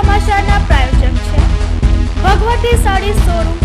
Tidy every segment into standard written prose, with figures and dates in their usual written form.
સમાચારના પ્રાયોજક છે ભગવતી સાડી શોરૂમ।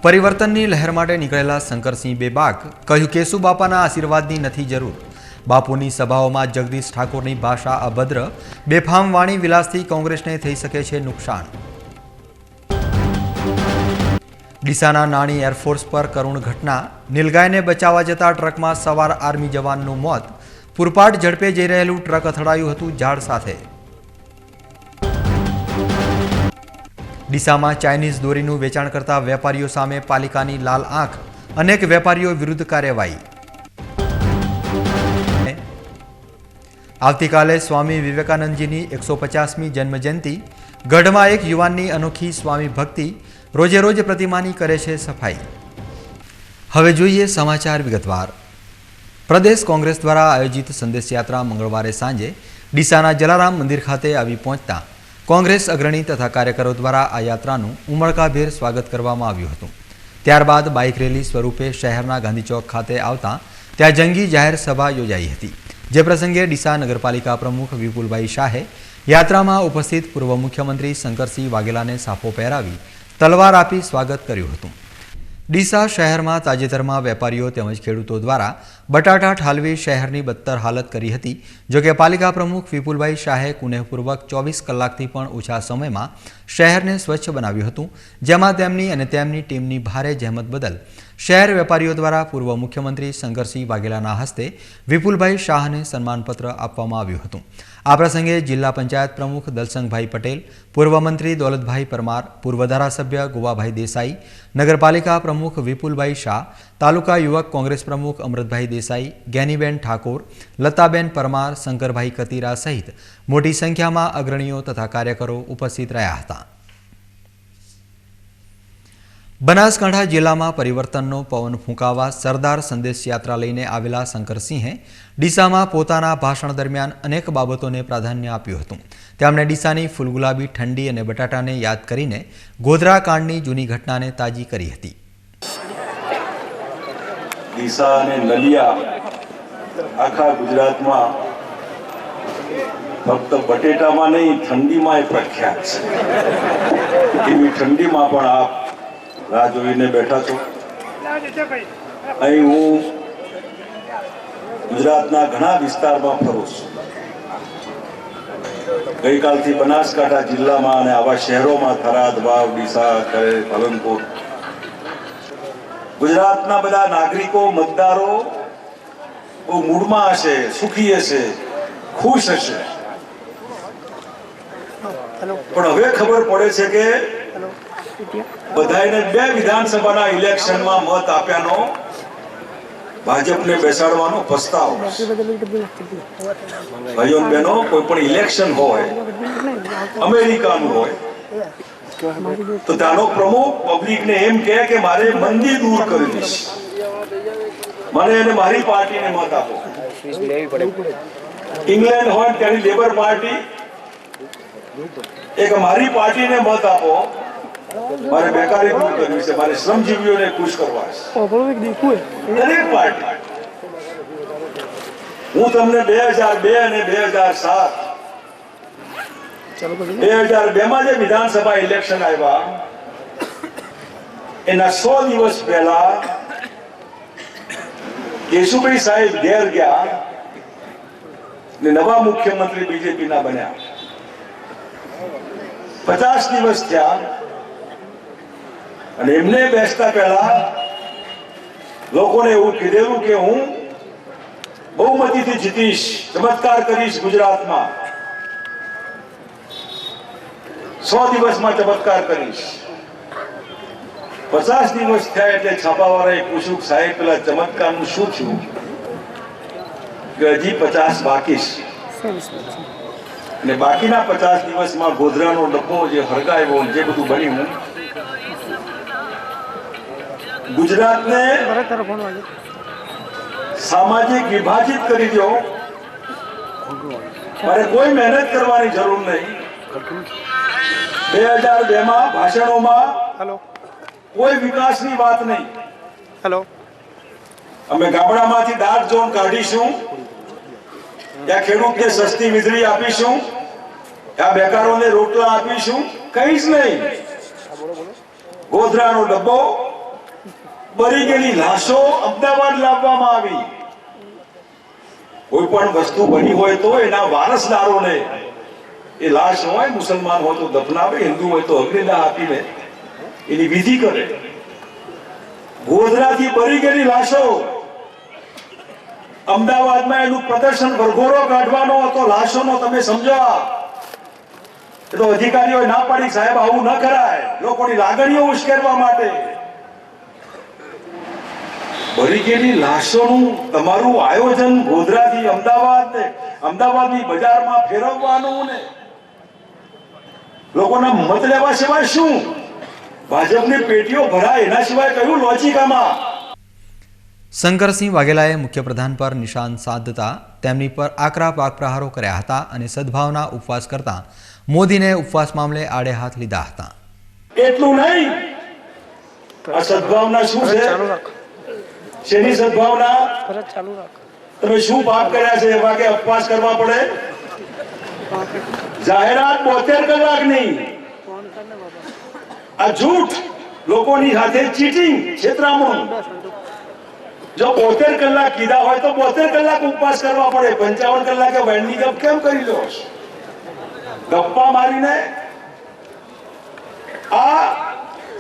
પરિવર્તનની લહેર માટે નીકળેલા શંકરસિંહ બેબાક કહ્યું કેશુબાપાના આશીર્વાદની નથી જરૂર। બાપુની સભાઓમાં જગદીશ ઠાકોરની ભાષા અભદ્ર, બેફામ વાણી વિલાસથી કોંગ્રેસને થઈ શકે છે નુકસાન। ડીસાના નાની એરફોર્સ પર કરુણ ઘટના, નીલગાયને બચાવવા જતા ટ્રકમાં સવાર આર્મી જવાનનું મોત। પૂરપાટ ઝડપે જઈ રહેલું ટ્રક અથડાયું હતું ઝાડ સાથે। ડીસામાં ચાઇનીઝ દોરીનું વેચાણ કરતા વેપારીઓ સામે પાલિકાની લાલ આંખ, અનેક વેપારીઓ વિરુદ્ધ કાર્યવાહી। આવતીકાલે સ્વામી વિવેકાનંદજીની 150મી જન્મજયંતિ, ગઢમાં એક યુવાનની અનોખી સ્વામી ભક્તિ, રોજે રોજ પ્રતિમાની કરે છે સફાઈ। હવે જોઈએ સમાચાર વિગતવાર। પ્રદેશ કોંગ્રેસ દ્વારા આયોજિત સંદેશ યાત્રા મંગળવારે સાંજે ડીસાના જલારામ મંદિર ખાતે આવી પહોંચતા કોંગ્રેસ અગ્રણી તથા કાર્યકરો દ્વારા આ યાત્રાનું ઉમળકાભેર સ્વાગત કરવામાં આવ્યું હતું। ત્યારબાદ બાઇક રેલી સ્વરૂપે શહેરના ગાંધી ચોક ખાતે આવતા ત્યાં જંગી જાહેર સભા યોજાઈ હતી, જે પ્રસંગે ડીસા નગરપાલિકા પ્રમુખ વિપુલભાઈ શાહે યાત્રામાં ઉપસ્થિત પૂર્વ મુખ્યમંત્રી શંકરસિંહ વાઘેલાને સાફો પહેરાવી તલવાર આપી સ્વાગત કર્યું હતું। ડીસા શહેરમાં તાજેતરમાં વેપારીઓ તેમજ ખેડૂતો દ્વારા બટાટા ઠાલવી શહેરની બદતર હાલત કરી હતી। જોકે પાલિકા પ્રમુખ વિપુલભાઈ શાહે કુનેહપૂર્વક 24 કલાકથી પણ ઓછા સમયમાં શહેરને સ્વચ્છ બનાવ્યું હતું, જેમાં તેમની અને તેમની ટીમની ભારે જહેમત બદલ શહેર વેપારીઓ દ્વારા પૂર્વ મુખ્યમંત્રી શંકરસિંહ વાઘેલાના હસ્તે વિપુલભાઈ શાહને સન્માનપત્ર આપવામાં આવ્યું હતું। આ પ્રસંગે જિલ્લા પંચાયત પ્રમુખ દલસંગભાઈ પટેલ, પૂર્વ મંત્રી દોલતભાઈ પરમાર, પૂર્વ ધારાસભ્ય ગોવાભાઈ દેસાઈ, નગરપાલિકા પ્રમુખ વિપુલભાઈ શાહ, તાલુકા યુવક કોંગ્રેસ પ્રમુખ અમૃતભાઈ દેસાઈ, જ્ઞાનીબેન ઠાકોર, લતાબેન પરમાર, શંકરભાઈ કતીરા સહિત મોટી સંખ્યામાં અગ્રણીઓ તથા કાર્યકરો ઉપસ્થિત રહ્યા હતા। બનાસકાંઠા જિલ્લામાં પરિવર્તનનો પવન ફૂંકાવા સરદાર સંદેશ યાત્રા લઈને આવેલા શંકરસિંહે ડીસામાં પોતાના ભાષણ દરમિયાન અનેક બાબતોને પ્રાધાન્ય આપ્યું હતું। તેમણે ડીસાની ફૂલગુલાબી ઠંડી અને બટાટાને યાદ કરીને ગોધરા કાંડની જૂની ઘટનાને તાજી કરી હતી। ડીસા અને નલિયા આખા ગુજરાતમાં ફક્ત બટેટામાં નહીં, ઠંડીમાં પ્રખ્યાત છે। એવી ઠંડીમાં પણ આપ રાહ જોઈને બેઠા છો। અહીં હું ગુજરાતના ઘણા વિસ્તારમાં ફરું છું। ગઈકાલથી બનાસકાંઠા જિલ્લામાં અને આવા શહેરોમાં થરાદ, વાવ, ડીસા, કરેલ, પાલનપુર, ગુજરાતના બધા નાગરિકો, મતદારો બહુ મૂડમાં હશે, સુખી હશે, ખુશ હશે। પણ હવે ખબર પડે છે કે બધાને બે વિધાનસભાના ઇલેક્શનમાં મત આપ્યાનો ભાજપને બેસાડવાનો પસ્તાવો। ભાઈઓ બહેનો, કોઈ પણ ઇલેક્શન હોય, અમેરિકાનું હોય, તો ત્યાંનો પ્રમુખ પબ્લિકને એમ કહે કે મારે મંદી દૂર કરવી છે, મને અને મારી પાર્ટીને મત આપો। ઇંગ્લેન્ડ હોય ત્યાંની લેબર પાર્ટી એક મારી પાર્ટીને મત આપો, મારે બેકારી દૂર કરવી છે, મારે શ્રમજીવીઓને ખુશ કરવા છે। દરેક પાર્ટી, હું તમને 2002 અને 2002માં જે વિધાનસભા ઇલેક્શન આવ્યા એના 100 દિવસ પહેલા કેશુભાઈ સાહેબ ઘેર ગયા ને નવા મુખ્યમંત્રી બીજેપીના બન્યા। 50 દિવસ થયા અને એમને બેસતા પહેલા લોકોને એવું કીધેલું કે હું બહુમતીથી જીતીશ, ચમત્કાર કરીશ ગુજરાતમાં, 100 દિવસમાં ચમત્કાર કરીશ। 50 દિવસ થયા એટલે છાપાવાળાએ પૂછ્યું, સાહેબ પેલા ચમત્કારનું શું થયું? કે હજી 50 બાકી છે અને બાકીના 50 દિવસમાં ગોધરાનો ડબ્બો જે હરગાવ્યો જે બધું બન્યું, ગુજરાતને સામાજિક વિભાજિત કરી દો. મારે કોઈ મહેનત કરવાની જરૂર નહીં. 2002 માં ભાષણોમાં કોઈ વિકાસની વાત નહીં. અમે ગામડામાંથી ડાર્ક ઝોન કાઢીશું, ત્યાં ખેડૂતને સસ્તી વીજળી આપીશું, ત્યાં બેકારોને રોટલા આપીશું, કઈ જ નહીં. ગોધરાનો ડબ્બો, બળી ગયેલી લાશો અમદાવાદ લાવવામાં આવી. કોઈ પણ વસ્તુ બની હોય તો એના વારસદારોને એ લાશ હોય, મુસલમાન હોય તો દફનાવે, હિન્દુ હોય તો અગ્નિદાહ આપીને એની વિધિ કરે. ગોધરાથી બળી ગયેલી લાશો અમદાવાદમાં એનું પ્રદર્શન વરઘોડો કાઢવાનો હતો લાશોનો. તમે સમજો, એ તો અધિકારીઓ ના પાડી સાહેબ આવું ન કરાય, લોકોની લાગણીઓ ઉશ્કેરવા માટે. ભરી ગયેલી લાશોનું તમારું આયોજન ગોધરાથી અમદાવાદ ને અમદાવાદની બજારમાં ફેરવવાનું ને લોકોના મત લેવા સિવાય શું? ભાજપની પેટીઓ ભરાય એના સિવાય કયું લોજિક આમાં? શંકરસિંહ વાઘેલાએ મુખ્યપ્રધાન પર નિશાન સાધતા તેમની પર આકરા પાક પ્રહારો કર્યા હતા અને સદભાવના ઉપવાસ કરતા મોદીને ઉપવાસ મામલે આડે હાથ લીધા હતા. એટલું નહીં, આ સદભાવના શું છે? શેની સદભાવના? તમે શું પાપ કર્યા છે એવા કે ઉપવાસ કરવા પડે? જાહેરાત 72 કલાકની, આ જૂઠ, લોકોની સાથે ચીટિંગ, છેતરામણ. જો 72 કલાક કીધા હોય તો 72 કલાક ઉપવાસ કરવા પડે. 55 કલાકે વેન્ડી ગપ કેમ કરી લો? ગપ્પા મારીને. આ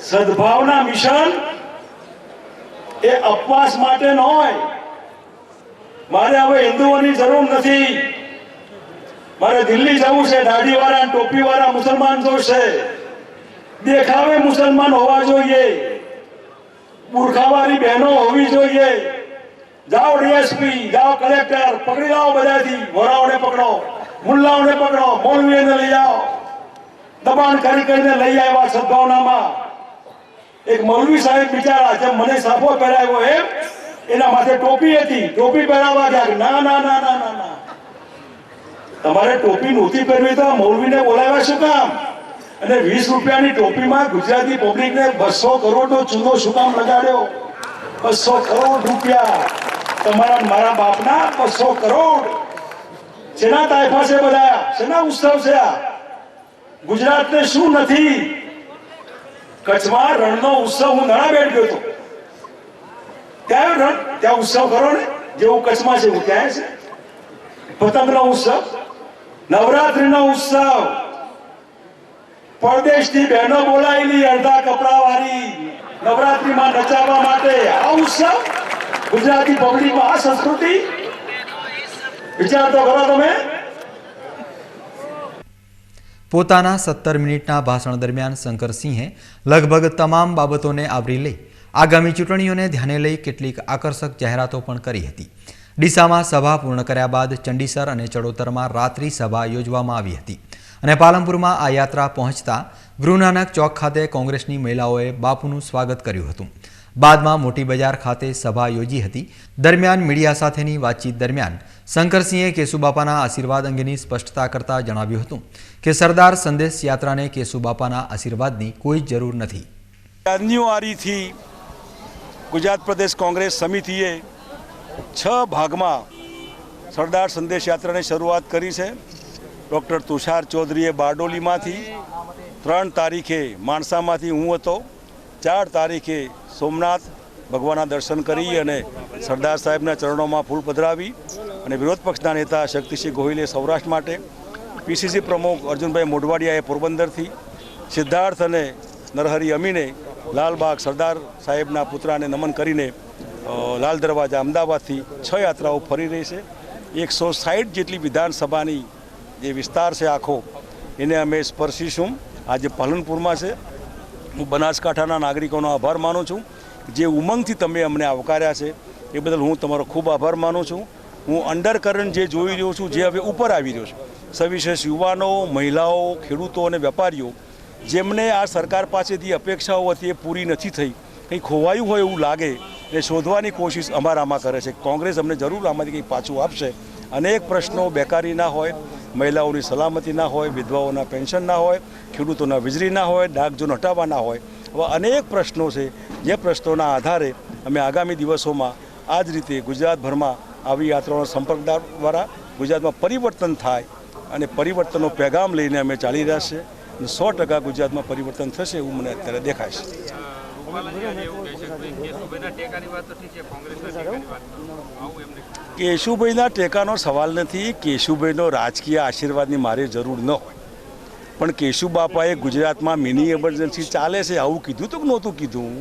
સદભાવના મિશન એ ઉપવાસ માટે ન હોય. મારે હવે હિન્દુઓની જરૂર નથી. મારે દિલ્હી જવું છે, દાઢીવાળા ટોપીવાળા મુસલમાન જોશે. દેખાવે મુસલમાન હોવા જોઈએ, બુરખાવાળી બહેનો હોવી જોઈએ. જાઓ ડીએસપી, જાઓ કલેક્ટર, પકડી લાવો બધાથી. વોરાઓને પકડો, મુલ્લાઓને પકડો, મૌલવીઓને લઈ આવો. દબાણ કરી કરીને લઈ આવ્યા સદભાવનામાં. એક મૌલવી સાહેબ બિચારા જેમ મને સાફો પહેરાવ્યો એમ એના માથે ટોપી હતી, ટોપી પહેરાવવા ગયા. ના ના ના ના ના ના, તમારે ટોપી નહોતી પહેરવી તો મૌલવીને બોલાવ્યા શું કામ? અને 20 રૂપિયાની ટોપીમાં ગુજરાતી પબ્લિકને 200 કરોડનો ચૂનો શું કામ લગાડ્યો? 200 કરોડ રૂપિયા તમારા મારા બાપના 200 કરોડ. શેના તાયફા છે બધા? શેના ઉત્સવ છે આ? ગુજરાતને શું નથી? કચ્છમાં રણનો ઉત્સવ હું નળાબેટ ગયો હતો. ત્યાં રણ, ત્યાં ઉત્સવ કરો ને જેવું કચ્છમાં છે એવું ત્યાં છે. પતંગનો ઉત્સવ, નવરાત્રીનો ઉત્સવ, પરદેશથી બહેનો બોલાયેલી અડધા કપડા વાળી નવરાત્રીમાં નચાવવા માટે. આ ઉત્સવ ગુજરાતી પબ્લિકમાં, આ સંસ્કૃતિ. વિચાર તો કરો તમે. પોતાના 17 મિનિટના ભાષણ દરમિયાન શંકરસિંહે લગભગ તમામ બાબતોને આવરી લઈ આગામી ચૂંટણીઓને ધ્યાને લઈ કેટલીક આકર્ષક જાહેરાતો પણ કરી હતી. ડીસામાં સભા પૂર્ણ કર્યા બાદ ચંડીસર અને ચડોતરમાં રાત્રિ સભા યોજવામાં આવી હતી અને પાલનપુરમાં આ યાત્રા પહોંચતા ગૃહનાનક ચોક ખાતે કોંગ્રેસની મહિલાઓએ બાપુનું સ્વાગત કર્યું હતું. બાદમાં મોટી બજાર ખાતે સભા યોજી હતી. દરમિયાન મીડિયા સાથેની વાતચીત દરમિયાન શંકરસિંહે કેશુબાપાના આશીર્વાદ અંગેની સ્પષ્ટતા કરતા જણાવ્યું હતું કે સરદાર સંદેશ યાત્રાને કેશુબાપાના આશીર્વાદની કોઈ જરૂર નથી. જાન્યુઆરીથી ગુજરાત પ્રદેશ કોંગ્રેસ સમિતિએ 6 ભાગમાં સરદાર સંદેશ યાત્રાની શરૂઆત કરી છે. ડૉક્ટર તુષાર ચૌધરીએ બારડોલીમાંથી, 3 તારીખે માણસામાંથી હું હતો, 4 તારીખે સોમનાથ ભગવાનના દર્શન કરી અને સરદાર સાહેબના ચરણોમાં ફૂલ પધરાવી અને વિરોધ પક્ષના નેતા શક્તિસિંહ ગોહિલે સૌરાષ્ટ્ર માટે, પીસીસી પ્રમુખ અર્જુનભાઈ મોઢવાડિયાએ પોરબંદરથી, સિદ્ધાર્થ અને નરહરી અમીને લાલબાગ સરદાર સાહેબના પુતળાને નમન કરીને લાલ દરવાજા અમદાવાદથી 6 યાત્રાઓ ફરી રહી છે. 160 જેટલી વિધાનસભાની જે વિસ્તાર છે આખો એને અમે સ્પર્શીશું. આજે પાલનપુરમાં છે. હું બનાસકાંઠાના નાગરિકોનો આભાર માનું છું. જે ઉમંગથી તમે અમને આવકાર્યા છે એ બદલ હું તમારો ખૂબ આભાર માનું છું. હું અંડરકરન્ટ જે જોઈ રહ્યો છું, જે હવે ઉપર આવી રહ્યો છું, સવિશેષ યુવાનો, મહિલાઓ, ખેડૂતો અને વેપારીઓ જેમને આ સરકાર પાસેથી અપેક્ષાઓ હતી એ પૂરી નથી થઈ, કંઈ ખોવાયું હોય એવું લાગે એ શોધવાની કોશિશ અમારામાં કરે છે. કોંગ્રેસ અમને જરૂર આમાંથી કંઈક પાછું આપશે. અનેક પ્રશ્નો બેકારી ના હોય, મહિલાઓની સલામતી ના હોય, વિધવાઓના પેન્શન ના હોય, ખેડૂતોના વીજળી ના હોય, ડાક ઝોન હટાવવા ના હોય, આવા અનેક પ્રશ્નો છે. જે પ્રશ્નોના આધારે અમે આગામી દિવસોમાં આ જ રીતે ગુજરાતભરમાં આવી યાત્રાઓનો સંપર્ક દ્વારા ગુજરાતમાં પરિવર્તન થાય અને પરિવર્તનનો પેગામ લઈને અમે ચાલી રહ્યા છીએ. અને 100% ગુજરાતમાં પરિવર્તન થશે એવું મને અત્યારે દેખાય છે. કેશુભાઈના ટેકાનો સવાલ નથી. કેશુભાઈનો રાજકીય આશીર્વાદની મારે જરૂર ન હોય, પણ કેશુબાપાએ ગુજરાતમાં મિની એમરજન્સી ચાલે છે આવું કીધું તો નહોતું કીધું.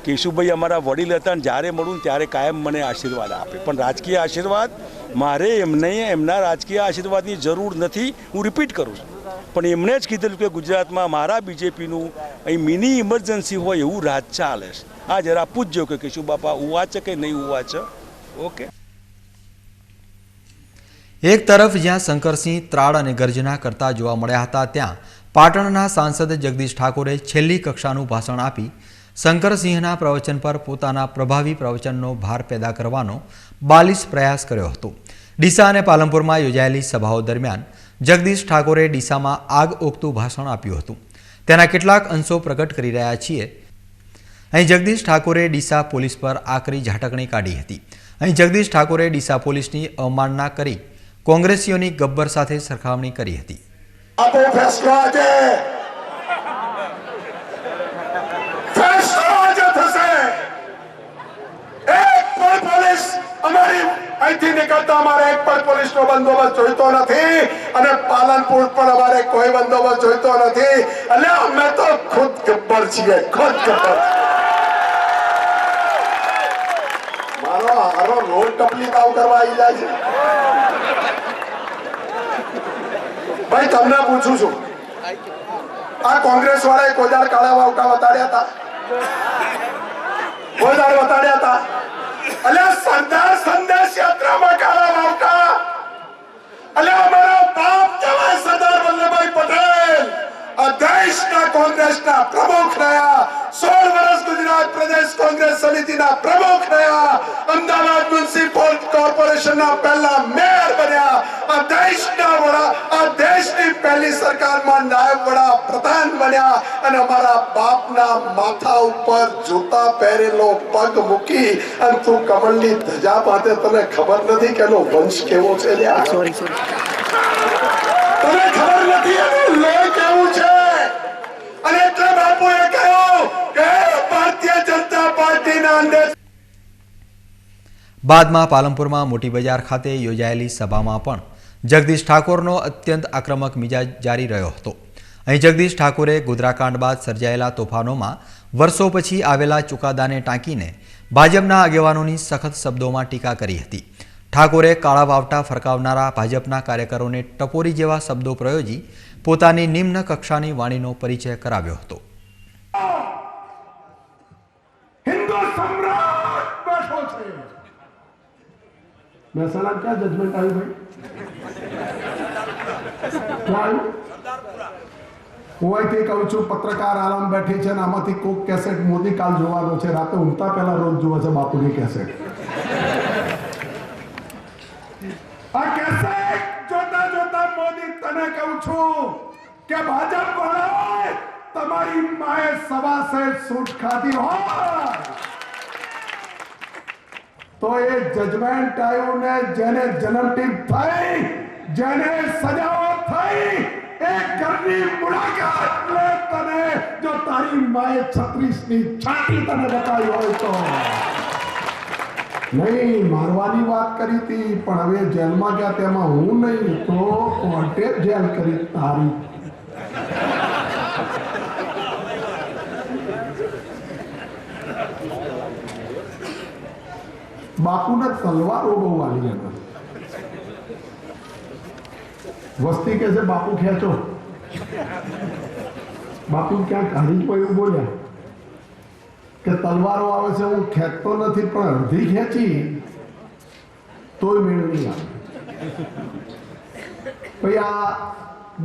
કેશુભાઈ અમારા વડીલ હતા અને જ્યારે મળું ત્યારે કાયમ મને આશીર્વાદ આપે, પણ રાજકીય આશીર્વાદ મારે એમના રાજકીય આશીર્વાદની જરૂર નથી. હું રિપીટ કરું છું, પણ એમણે જ કીધેલું કે ગુજરાતમાં મારા બીજેપીનું અહીં મિની ઇમરજન્સી હોય એવું રાજ ચાલે છે. આ જરા પૂછજો કે કેશુબાપા ઉવા છે કે નહીં ઉવા છે. ઓકે. એક તરફ જ્યાં શંકરસિંહ ત્રાળ અને ગર્જના કરતા જોવા મળ્યા હતા, ત્યાં પાટણના સાંસદ જગદીશ ઠાકોરે છેલ્લી કક્ષાનું ભાષણ આપી શંકરસિંહના પ્રવચન પર પોતાના પ્રભાવી પ્રવચનનો ભાર પેદા કરવાનો બાલિશ પ્રયાસ કર્યો હતો. ડીસા અને પાલનપુરમાં યોજાયેલી સભાઓ દરમિયાન જગદીશ ઠાકોરે ડીસામાં આગ ઓકતું ભાષણ આપ્યું હતું. તેના કેટલાક અંશો પ્રગટ કરી રહ્યા છીએ. અહીં જગદીશ ઠાકોરે ડીસા પોલીસ પર આકરી ઝાટકણી કાઢી હતી. અહીં જગદીશ ઠાકોરે ડીસા પોલીસની અવમાનના કરી કોંગ્રેસીઓની ગબ્બર સાથે સરખામણી કરી હતી. અહીંથી નીકળતા અમારે એક પણ પોલીસનો બંદોબસ્ત જોઈતો નથી અને પાલનપુર પણ અમારે કોઈ બંદોબસ્ત જોઈતો નથી. એટલે અમે તો ખુદ ગબ્બર છીએ, ખુદ ગબ્બર. મારો હારો રોડ ટપલી તાવ કરવા આવી જાય છે. ભાઈ તમને પૂછું છું, આ કોંગ્રેસ વાળાએ કોઈ દાડ કાળા વાવટા વતાડ્યા હતા? કોઈ દાડ વતાડ્યા હતા? અલ્યા સરદાર સંદેશ યાત્રામાં કાળા વાવટા. અલ્યા અમારા બાપ કહેવાય સરદાર વલ્લભભાઈ પટેલ આ દેશના કોંગ્રેસના પ્રમુખ રહ્યા. 16 વર્ષ ગુજરાત પ્રદેશ કોંગ્રેસ સમિતિના પ્રમુખ રહ્યા. અમદાવાદ મ્યુનિસિપલ કોર્પોરેશનના પહેલા મેયર બન્યા. આ દેશના વડા, આ દેશની પહેલી સરકારમાં નાયબ વડા પ્રધાન બન્યા અને અમારા બાપના માથા ઉપર જૂતા પહેરેલો પગ મૂકી અને તું કમળની ધજા પાસે તને ખબર નથી કે એનો વંશ કેવો છે? તને ખબર નથી એનું લોહી કેવું છે? અને એટલે બાપુએ કહ્યું કે ભારતીય જનતા પાર્ટીના અંદર. બાદમાં પાલનપુરમાં મોટી બજાર ખાતે યોજાયેલી સભામાં પણ જગદીશ ઠાકોરનો અત્યંત આક્રમક મિજાજ જારી રહ્યો હતો. અહીં જગદીશ ઠાકોરે ગોધરાકાંડ બાદ સર્જાયેલા તોફાનોમાં વર્ષો પછી આવેલા ચુકાદાને ટાંકીને ભાજપના આગેવાનોની સખત શબ્દોમાં ટીકા કરી હતી. ઠાકોરે કાળા વાવટા ફરકાવનારા ભાજપના કાર્યકરોને ટપોરી જેવા શબ્દો પ્રયોજી પોતાની નિમ્ન કક્ષાની વાણીનો પરિચય કરાવ્યો હતો. હિન્દુ સમ્રાટ બેઠો છે. મહેસાણા ક્યાં જજમેન્ટ આવ્યું ભાઈ? હું અહીંથી કહું છું, પત્રકાર આરામ બેઠી છે ને આમાંથી કોક કેસેટ મોદી કાલ જોવાનો છે. રાતે ઊંઘતા પહેલા રોજ જોવે છે બાપુની કેસેટ. આ કેસેટ જોતા જોતા મોદી તને કહું છું કે ભાજપ વાળાએ તમારી માએ સવા સે સૂટ ખાધી હોય તો એ જજમેન્ટ આવ્યું ને જેને જન્મદિન થઈ, જેને સજાઓ થઈ, એ ઘરની મુલાકાત લે તને જો તારી માએ 36ની છાતી તને બતાવી હોય તો. નહીં મારવાની વાત કરી હતી, પણ હવે જેલમાં ગયા તેમાં હું નહીં તો કોર્ટે જેલ કરી તારી. બાપુને તલવારો બહુ વાલી હતા. વસ્તી કે છે બાપુ ખેંચો. બાપુ ક્યાંક હરી કોઈ એવું બોલ્યા કે તલવારો આવે છે હું ખેંચતો નથી પણ અડધી ખેંચી તોય મેળ નહીં આવે. ભાઈ આ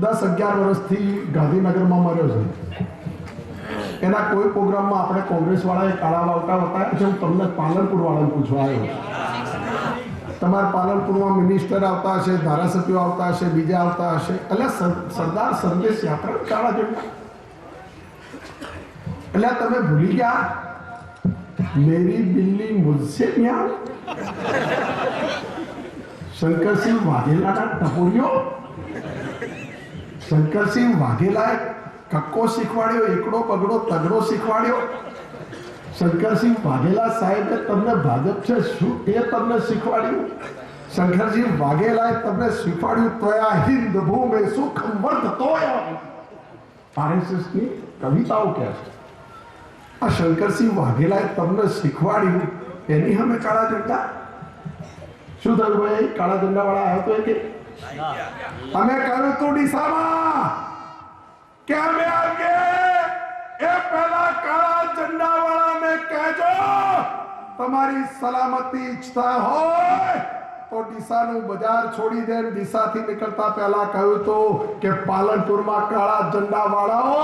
10-11 વર્ષથી ગાંધીનગરમાં મર્યો છે. એના કોઈ પ્રોગ્રામમાં આપણે કોંગ્રેસ વાળાએ કાળા વાવટા બતાવ્યા છે. હું તમને પાલનપુર વાળાને પૂછવા આવ્યો. તમારા પાલનપુરમાં મિનિસ્ટર આવતા હશે, ધારાસભ્યો આવતા હશે, બીજા આવતા હશે. એટલે સરદાર સંદેશ યાત્રા કાળા ઝંડા. એટલે તમે ભૂલી ગયા મેરી બિલ્લી મુझसे ન્યા. શંકરસિંહ વાઘેલાના ટપોરીઓ. શંકરસિંહ વાઘેલાએ કક્કો શીખવાડ્યો, એકડો પગડો તગડો શીખવાડ્યો. શંકરસિંહ વાઘેલા સાહેબે તમને ભાજપ છે શું એ તમને શીખવાડ્યું. શંકરસિંહ વાઘેલાએ તમને શીખવાડ્યું તોયા હિન્દ ભૂમે સુખમ વર્ધતોય. આરએસએસની કવિતાઓ કહે છે. આ શંકરસિંહ વાઘેલાએ તમને શીખવાડ્યું એની અમે કાળા ઝંડા. શું થયું ભાઈ? કાળા ઝંડા વાળા આવ્યો તો કે અમે કર્યું તું ડીસામાં કે અમે આવીએ એ પહેલા કાળા ઝંડા વાળાને કહેજો તમારી સલામતી ઈચ્છતા હોય તો ડીસાનું બજાર છોડી દે. ડીસાથી નીકળતા પહેલા કહ્યું તો કે પાલનપુરમાં કાળા ઝંડા વાળાઓ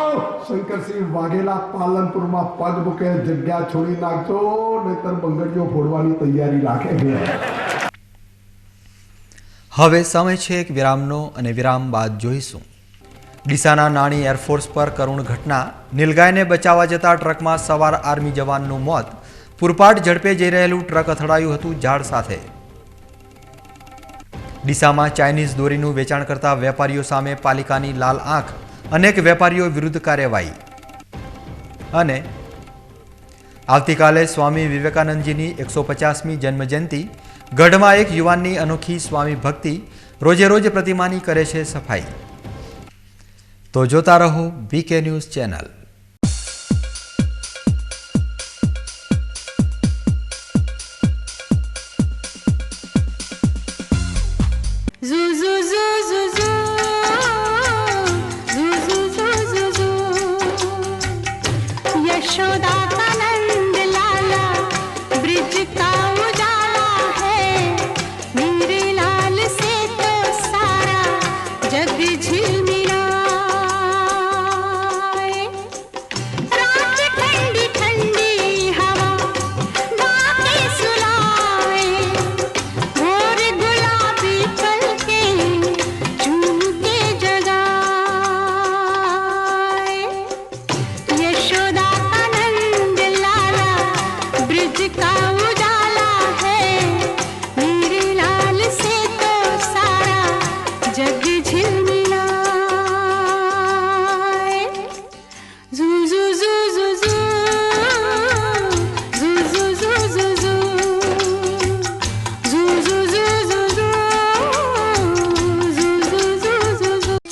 શંકરસિંહ વાઘેલા પાલનપુરમાં પગ મૂકે જગ્યા છોડી નાખજો, નહીતર બંગડીઓ ફોડવાની તૈયારી રાખે છે. હવે સમય છે એક વિરામનો અને વિરામ બાદ જોઈશું. ડીસાના નાની એરફોર્સ પર કરુણ ઘટના. નીલગાયને બચાવવા જતા ટ્રકમાં સવાર આર્મી જવાનનું મોત. પૂરપાટ ઝડપે જઈ રહેલું ટ્રક અથડાયું હતું ઝાડ સાથે. ડીસામાં ચાઇનીઝ દોરીનું વેચાણ કરતા વેપારીઓ સામે પાલિકાની લાલ આંખ. અનેક વેપારીઓ વિરુદ્ધ કાર્યવાહી. અને આવતીકાલે સ્વામી વિવેકાનંદજીની 150મી જન્મજયંતિ. ગઢમાં એક યુવાનની અનોખી સ્વામી ભક્તિ. રોજે રોજ પ્રતિમાની કરે છે સફાઈ. તો જોતા રહો BK ન્યૂઝ ચેનલ.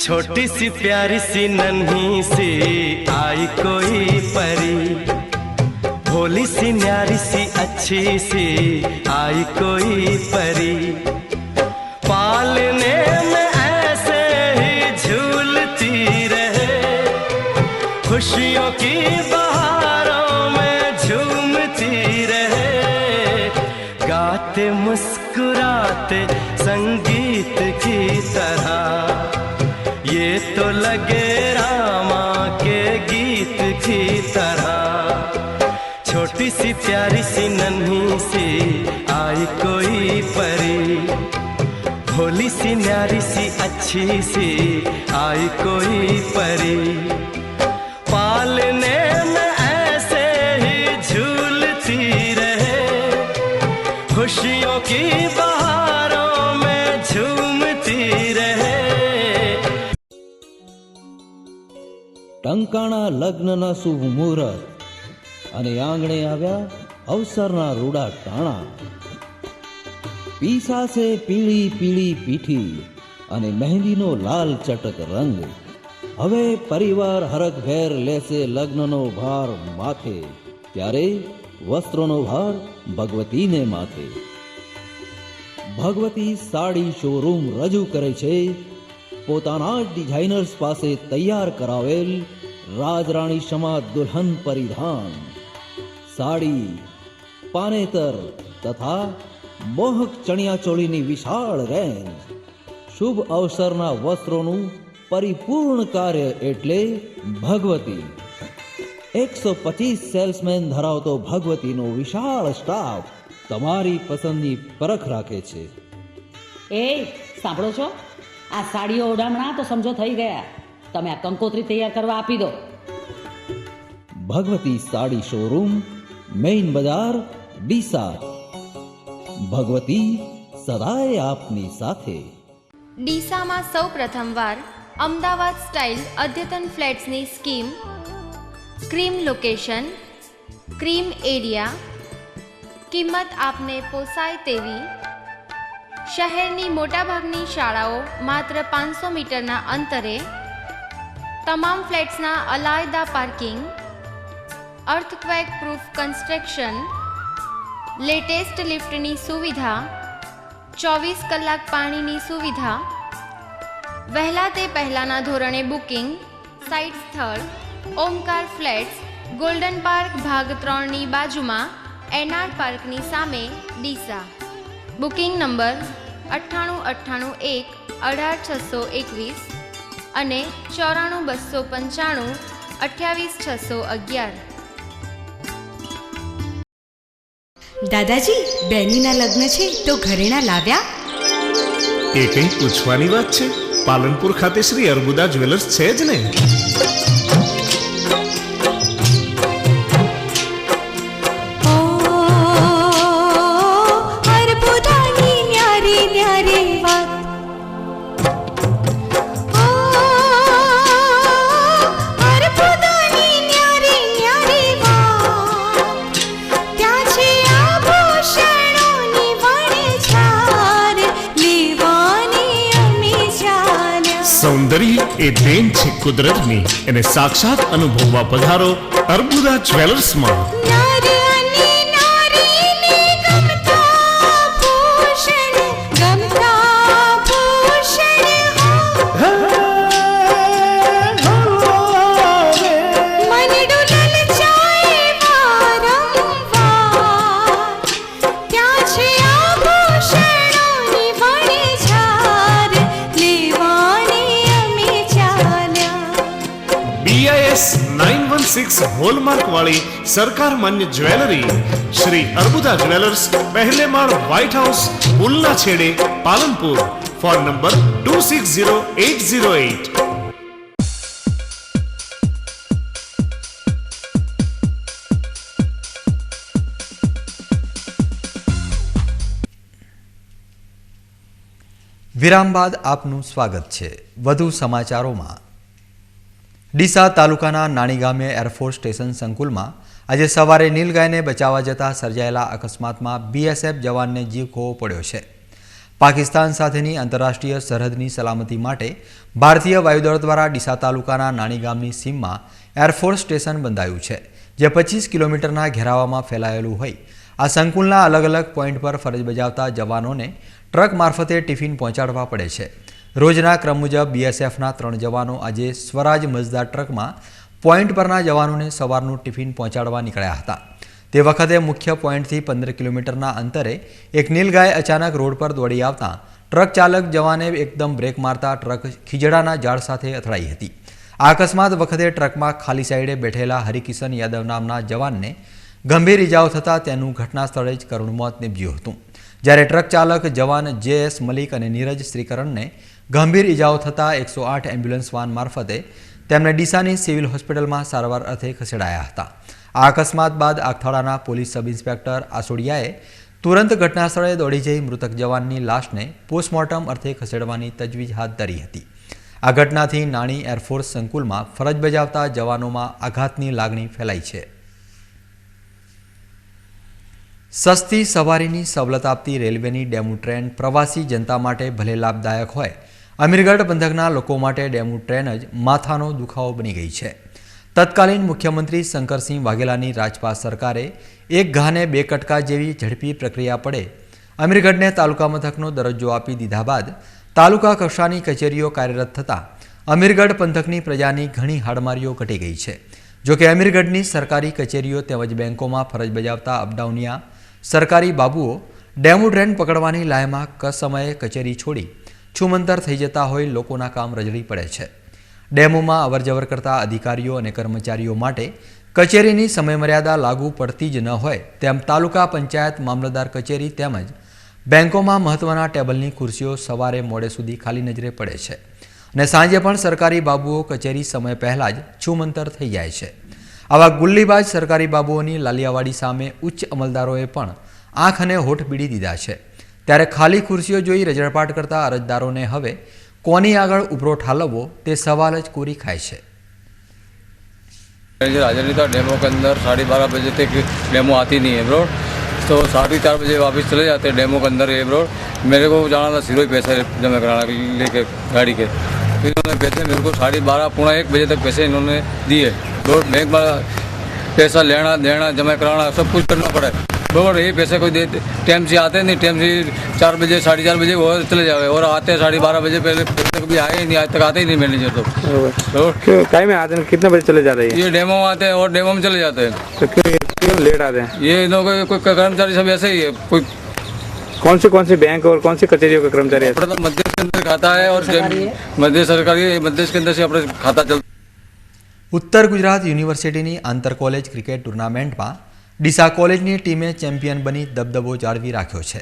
छोटी सी प्यारी सी नन्ही सी आई कोई परी, भोली सी न्यारी सी अच्छी सी आई कोई परी, पालने में ऐसे ही झूलती रहे, खुशियों की बहारों में झूमती रहे, गाते मुस्कुराते संगीत की तरह, ये तो लगे रामा के गीत की तरह। छोटी सी प्यारी सी नन्ही सी आई कोई परी, भोली सी न्यारी सी अच्छी सी आई कोई परी, पालने में ऐसे ही झूलती रहे, खुशियों की बहारों में झूमती रहे। ટંકાણા લગ્નના શુભ મુહૂર્ત અને આંગણે આવ્યા અવસરના રૂડા ટાણા, પીસાશે પીળી પીળી પીઠી અને મહેંદીનો લાલ ચટક રંગ, હવે પરિવાર હરખભેર લેશે લગ્નનો ભાર માથે, ત્યારે વસ્ત્રોનો ભાર ભગવતીને માથે. ભગવતી સાડી શોરૂમ રજૂ કરે છે પોતાના ડિઝાઇનર્સ પાસે તૈયાર કરાવેલ રાજરાણી સમા દુલ્હન પરિધાન, સાડી, પાનેતર તથા મોહક ચણિયાચોળીની વિશાળ રેન્જ, શુભ અવસરના વસ્ત્રોનું પરિપૂર્ણ કાર્ય એટલે ભગવતી. 125 સેલ્સમેન ધરાવતો ભગવતીનો વિશાળ સ્ટાફ તમારી પસંદની પરખ રાખે છે. એ સાંભળો છો, આ સાડીઓ ઓડામણા તો સમજો થઈ ગયા. તમે આ કંકોત્રી તૈયાર કરવા આપી દો. ભગવતી સાડી શોરૂમ, મેઇન બજાર, ડીસા. ભગવતી સદાય આપની સાથે. ડીસામાં સૌ પ્રથમવાર અમદાવાદ સ્ટાઇલ અદ્યતન ફ્લેટ્સની scheme, cream location, cream area, કિંમત આપને પોસાય તેવી. શહેરની મોટાભાગની શાળાઓ માત્ર 500 મીટરના અંતરે. તમામ ફ્લેટ્સના અલાયદા parking, earthquake proof construction, latest લિફ્ટની સુવિધા, 24 કલાક પાણીની સુવિધા. વહેલા તે પહેલાંના ધોરણે બુકિંગ. સાઇટ સ્થળ ઓમકાર ફ્લેટ્સ, ગોલ્ડન પાર્ક ભાગ 3ની બાજુમાં, એનઆર પાર્કની સામે, ડીસા. બુકિંગ નંબર 9898 18621 અને 94295 28611. દાદાજી, બેનીના લગ્ન છે તો ઘરેણા લાવ્યા? એ કંઈ પૂછવાની વાત છે? પાલનપુર ખાતે શ્રી અર્બુદા જ્વેલર્સ છે જ ને. સૌંદર્ય એ દેન છે કુદરતની, એને સાક્ષાત અનુભવવા પધારો અર્બુદા જ્વેલર્સમાં. BIS 916 હોલમાર્ક વાળી સરકાર માન્ય જ્વેલરી શ્રી અર્બુદા જ્વેલર્સ, પહેલે માળ, વ્હાઇટ હાઉસ, પુલના છેડે, પાલનપુર. Phone number 260808. વિરામ બાદ આપનું સ્વાગત છે. વધુ સમાચારોમાં. ડીસા તાલુકાના નાની ગામે એરફોર્સ સ્ટેશન સંકુલમાં આજે સવારે નીલગાયને બચાવવા જતાં સર્જાયેલા અકસ્માતમાં BSF જવાનને જીવ ખોવો પડ્યો છે. પાકિસ્તાન સાથેની આંતરરાષ્ટ્રીય સરહદની સલામતી માટે ભારતીય વાયુદળ દ્વારા ડીસા તાલુકાના નાની ગામની સીમમાં એરફોર્સ સ્ટેશન બંધાયું છે, જે 25 કિલોમીટરના ઘેરાવામાં ફેલાયેલું હોય. આ સંકુલના અલગ અલગ પોઈન્ટ પર ફરજ બજાવતા જવાનોને ટ્રક મારફતે ટિફિન પહોંચાડવા પડે છે. રોજના ક્રમ મુજબ BSFના 3 જવાનો આજે સ્વરાજ મજદાર ટ્રકમાં પોઈન્ટ પરના જવાનોને સવારનું ટિફિન પહોંચાડવા નીકળ્યા હતા. તે વખતે મુખ્ય પોઈન્ટથી 15 કિલોમીટરના અંતરે એક નીલગાય અચાનક રોડ પર દોડી આવતા ટ્રક ચાલક જવાને એકદમ બ્રેક મારતા ટ્રક ખીજડાના ઝાડ સાથે અથડાઈ હતી. આ અકસ્માત વખતે ટ્રકમાં ખાલી સાઈડે બેઠેલા હરિકિશન યાદવ નામના જવાનને ગંભીર ઇજાઓ થતાં તેનું ઘટના સ્થળે જ કરુણ મોત નીપજ્યું હતું. જ્યારે ટ્રક ચાલક જવાન JS મલિક અને નીરજ શ્રીકરણને ગંભીર ઇજાઓ થતાં 108 એમ્બ્યુલન્સ વાન મારફતે તેમને ડીસાની સિવિલ હોસ્પિટલમાં સારવાર અર્થે ખસેડાયા હતા. આ અકસ્માત બાદ આગથાળાના પોલીસ સબ ઇન્સ્પેક્ટર આસોડિયાએ તુરંત ઘટના સ્થળે દોડી જઈ મૃતક જવાનની લાશને પોસ્ટમોર્ટમ અર્થે ખસેડવાની તજવીજ હાથ ધરી હતી. આ ઘટનાથી નાની એરફોર્સ સંકુલમાં ફરજ બજાવતા જવાનોમાં આઘાતની લાગણી ફેલાઈ છે. સસ્તી સવારીની સવલત આપતી રેલવેની ડેમુ ટ્રેન પ્રવાસી જનતા માટે ભલે લાભદાયક હોય, અમીરગઢ પંથકના લોકો માટે ડેમુ ટ્રેન જ માથાનો દુખાવો બની ગઈ છે. તત્કાલીન મુખ્યમંત્રી શંકરસિંહ વાઘેલાની રાજપા સરકારે એક ઘાને બે કટકા જેવી ઝડપી પ્રક્રિયા પડે અમીરગઢને તાલુકા મથકનો દરજ્જો આપી દીધા બાદ તાલુકા કક્ષાની કચેરીઓ કાર્યરત થતાં અમીરગઢ પંથકની પ્રજાની ઘણી હાડમારીઓ ઘટી ગઈ છે. જોકે અમીરગઢની સરકારી કચેરીઓ તેમજ બેંકોમાં ફરજ બજાવતા અપડાઉનિયા સરકારી બાબુઓ ડેમો ટ્રેન પકડવાની લાયમાં સમયે કચેરી છોડી છુમંતર થઈ જતા હોય લોકોના કામ રજળી પડે છે. ડેમોમાં અવરજવર કરતા અધિકારીઓ અને કર્મચારીઓ માટે કચેરીની સમયમર્યાદા લાગુ પડતી જ ન હોય તેમ તાલુકા પંચાયત મામલતદાર કચેરી તેમજ બેંકોમાં મહત્વના ટેબલની ખુરશીઓ સવારે મોડે સુધી ખાલી નજરે પડે છે અને સાંજે પણ સરકારી બાબુઓ કચેરી સમય પહેલાં જ છુમંતર થઈ જાય છે. આવા ગુલ્લીબાજ સરકારી બાબુઓની લાલિયાવાડી સામે ઉચ્ચ અમલદારોએ પણ આંખ અને હોઠ બીડી દીધા છે. ત્યારે ખાલી ખુરશીઓ જોઈ રજળપાટ કરતા અરજદારોને હવે કોની આગળ ઉભરો ઠાલવવો તે સવાલ જ કોરી ખાય છે. हाजिर नहीं था डेमो के अंदर 12:30 बजे तक डेमो आती नहीं है ब्रोड, तो 4:30 बजे वापस चले जाते हैं डेमो के अंदर. ये ब्रोड मेरे को जाना था सिरोही पैसे जमा कराना लेके गाड़ी के, फिर इन्होंने पैसे मेरे को 12:30 पौना 1 बजे तक पैसे इन्होंने दिए. ब्रोड बैंक में पैसा लेना देना जमा कराना सब कुछ करना पड़ा है. बराबर ये पैसे कोई देते टाइम से आते नहीं, टाइम से 4 बजे 4:30 बजे वो चले जाए और आते हैं 12:30 बजे. पहले तक भी आए ही नहीं, आज तक आते ही नहीं मैनेजर. तो टाइम में आते हैं कितने बजे चले जाते हैं? ये डेमो में आते हैं और डेमो में चले जाते हैं. तो क्यों लेट आते हैं? ये इन लोगों कोई कर्मचारी सब ऐसे ही है. कोई कौन सी बैंक और कौन सी कचेरियों के कर्मचारी? मध्य के अंदर खाता है और मध्य सरकारी मध्य के अंदर से अपना खाता चलता. ઉત્તર ગુજરાત યુનિવર્સિટીની આંતર કોલેજ ક્રિકેટ ટુર્નામેન્ટમાં ડીસા કોલેજની ટીમે ચેમ્પિયન બની દબદબો જાળવી રાખ્યો છે.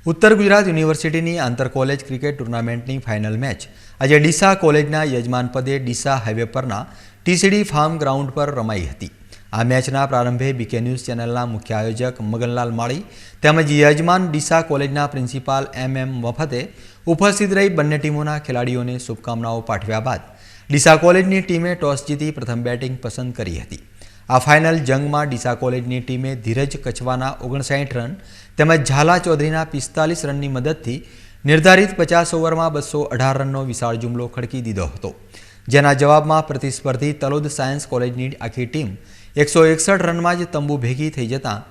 ઉત્તર ગુજરાત યુનિવર્સિટીની આંતર કોલેજ ક્રિકેટ ટુર્નામેન્ટની ફાઇનલ મેચ આજે ડીસા કોલેજના યજમાન પદે ડીસા હાઈવે પરના ટીસીડી ફાર્મ ગ્રાઉન્ડ પર રમાઈ હતી. આ મેચના પ્રારંભે બીકે ન્યૂઝ ચેનલના મુખ્ય આયોજક મગનલાલ માળી તેમજ યજમાન ડીસા કોલેજના પ્રિન્સિપાલ MM મફતે ઉપસ્થિત રહી બંને ટીમોના ખેલાડીઓને શુભકામનાઓ પાઠવ્યા બાદ ડીસા કોલેજની ટીમે ટોસ જીતી પ્રથમ બેટિંગ પસંદ કરી હતી. આ ફાઇનલ જંગમાં ડીસા કોલેજની ટીમે ધીરજ કચવાના 59 રન તેમજ ઝાલા ચૌધરીના 45 રનની મદદથી નિર્ધારિત 50 ઓવરમાં 218 રનનો વિશાળ જુમલો ખડકી દીધો હતો, જેના જવાબમાં પ્રતિસ્પર્ધી તલોદ સાયન્સ કોલેજની આખી ટીમ 161 રનમાં જ તંબુ ભેગી થઈ જતાં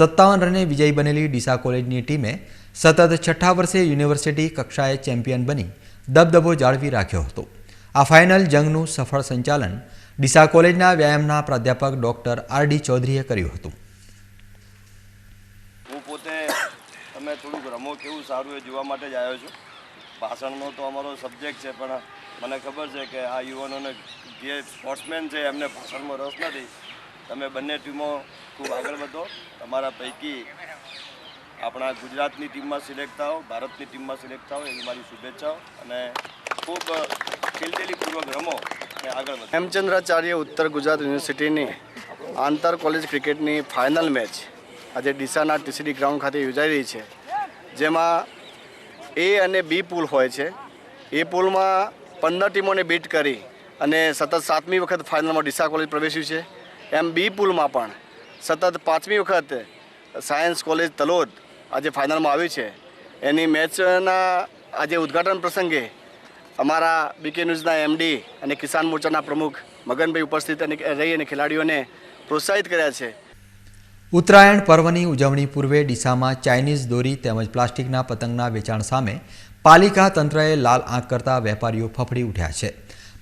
57 રને વિજયી બનેલી ડીસા કોલેજની ટીમે સતત 6ઠા વર્ષે યુનિવર્સિટી કક્ષાએ ચેમ્પિયન બની દબદબો જાળવી રાખ્યો હતો. આ ફાઇનલ જંગનું સફળ સંચાલન ડીસા કોલેજના વ્યાયામના પ્રાધ્યાપક ડૉક્ટર RD ચૌધરીએ કર્યું હતું. હું પોતે તમે થોડુંક રમો કેવું સારું એ જોવા માટે જ આવ્યો છું. ભાષણનો તો અમારો સબ્જેક્ટ છે, પણ મને ખબર છે કે આ યુવાનોને જે સ્પોર્ટ્સમેન છે એમને ભાષણમાં રસ નથી. તમે બંને ટીમો ખૂબ આગળ વધો. તમારા પૈકી આપણા ગુજરાતની ટીમમાં સિલેક્ટ થાઓ, ભારતની ટીમમાં સિલેક્ટ થાઓ એવી મારી શુભેચ્છાઓ અને ખૂબ ખેલદિલીપૂર્વક રમો અને આગળ વધો. હેમચંદ્રાચાર્ય ઉત્તર ગુજરાત યુનિવર્સિટીની આંતર કોલેજ ક્રિકેટની ફાઇનલ મેચ આજે ડીસાના ટીસીડી ગ્રાઉન્ડ ખાતે યોજાઈ રહી છે, જેમાં A અને B પૂલ હોય છે. એ પૂલમાં 15 ટીમોને બીટ કરી અને સતત 7મી વખત ફાઇનલમાં ડીસા કોલેજ પ્રવેશ્યું છે. એમ B પૂલમાં પણ સતત 5મી વખત સાયન્સ કોલેજ તલોદ આજે ફાઇનલમાં આવ્યું છે. એની મેચના આજે ઉદ્ઘાટન પ્રસંગે અમારા BK ન્યૂઝના MD અને કિસાન મોરચાના પ્રમુખ મગનભાઈ ઉપસ્થિત રહી અને ખેલાડીઓને પ્રોત્સાહિત કર્યા છે. ઉત્તરાયણ પર્વની ઉજવણી પૂર્વે ડીસામાં ચાઇનીઝ દોરી તેમજ પ્લાસ્ટિકના પતંગના વેચાણ સામે પાલિકા તંત્રએ લાલ આંખ કરતા વેપારીઓ ફફડી ઉઠ્યા છે.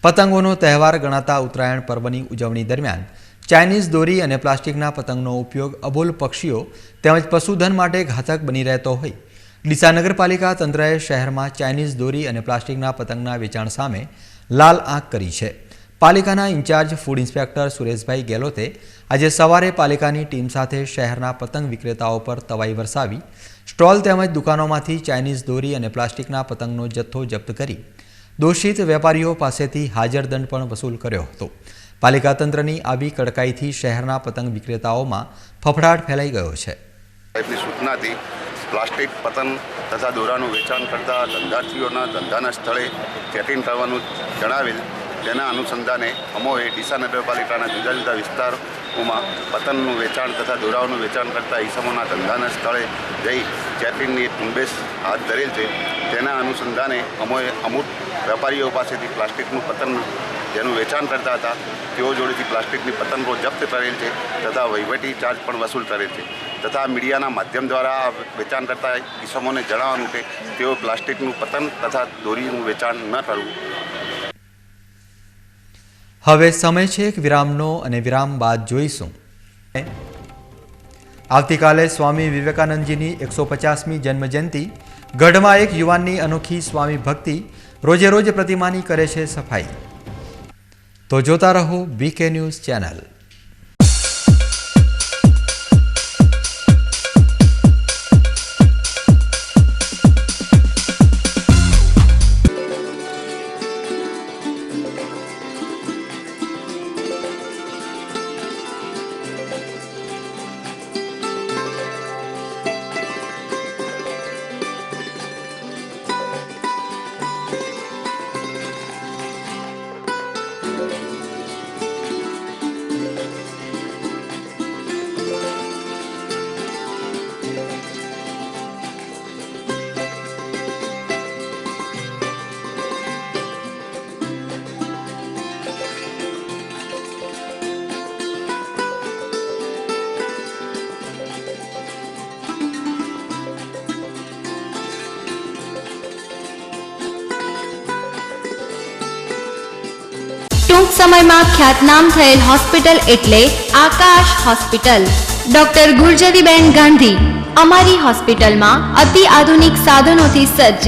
પતંગોનો તહેવાર ગણાતા ઉત્તરાયણ પર્વની ઉજવણી દરમિયાન ચાઇનીઝ દોરી અને પ્લાસ્ટિકના પતંગનો ઉપયોગ અબોલ પક્ષીઓ તેમજ પશુધન માટે ઘાતક બની રહેતો હોય ડીસા નગરપાલિકા તંત્રએ શહેરમાં ચાઇનીઝ દોરી અને પ્લાસ્ટિકના પતંગના વેચાણ સામે લાલ આંખ કરી છે. પાલિકાના ઇન્ચાર્જ ફૂડ ઇન્સ્પેક્ટર સુરેશભાઈ ગેલોતે આજે સવારે પાલિકાની ટીમ સાથે શહેરના પતંગ વિક્રેતાઓ પર તવાઈ વરસાવી સ્ટોલ તેમજ દુકાનોમાંથી ચાઇનીઝ દોરી અને પ્લાસ્ટિકના પતંગનો જથ્થો જપ્ત કરી દોષિત વેપારીઓ પાસેથી હાજર દંડ પણ વસૂલ કર્યો હતો. પાલિકા તંત્રની આવી કડકાઈથી શહેરના પતંગ વિક્રેતાઓમાં ફફડાટ ફેલાઈ ગયો છે. સૂચનાથી પ્લાસ્ટિક પતંગ તથા દોરાનું વેચાણ કરતા ધંધાર્થીઓના ધંધાના સ્થળે ચેકિંગ કરવાનું જણાવેલ. તેના અનુસંધાને અમોએ ડીસા નગરપાલિકાના જુદા જુદા વિસ્તારોમાં પતંગનું વેચાણ તથા દોરાઓનું વેચાણ કરતા ઈસમોના ધંધાના સ્થળે જઈ ચેકિંગની ઝુંબેશ હાથ ધરેલ છે. તેના અનુસંધાને અમોએ અમુક વેપારીઓ પાસેથી પ્લાસ્ટિકનું પતંગ જેનું વેચાણ કરતા હતા તેઓ જોડેથી પ્લાસ્ટિકની પતંગો જપ્ત કરેલ છે તથા વહીવટી ચાર્જ પણ વસૂલ કરેલ છે. તથા મીડિયાના માધ્યમ દ્વારા વેચાણ કરતા ઈસમોને જણાવવાનું કે તેઓ પ્લાસ્ટિકનું પતંગ તથા દોરીનું વેચાણ ન કરવું. હવે સમય છે એક વિરામનો અને વિરામ બાદ જોઈશું આવતીકાલે સ્વામી વિવેકાનંદજીની 150મી જન્મજયંતિ, ગઢમાં એક યુવાનની અનોખી સ્વામી ભક્તિ, રોજે રોજ પ્રતિમાની કરે છે સફાઈ. તો જોતા રહો બીકે ન્યૂઝ ચેનલ. ટૂંક સમયમાં ખ્યાતનામ થયેલ હોસ્પિટલ એટલે આકાશ હોસ્પિટલ. ડોક્ટર ગુર્જરીબેન ગાંધી. અમારી હોસ્પિટલમાં અતિ આધુનિક સાધનોથી સજ્જ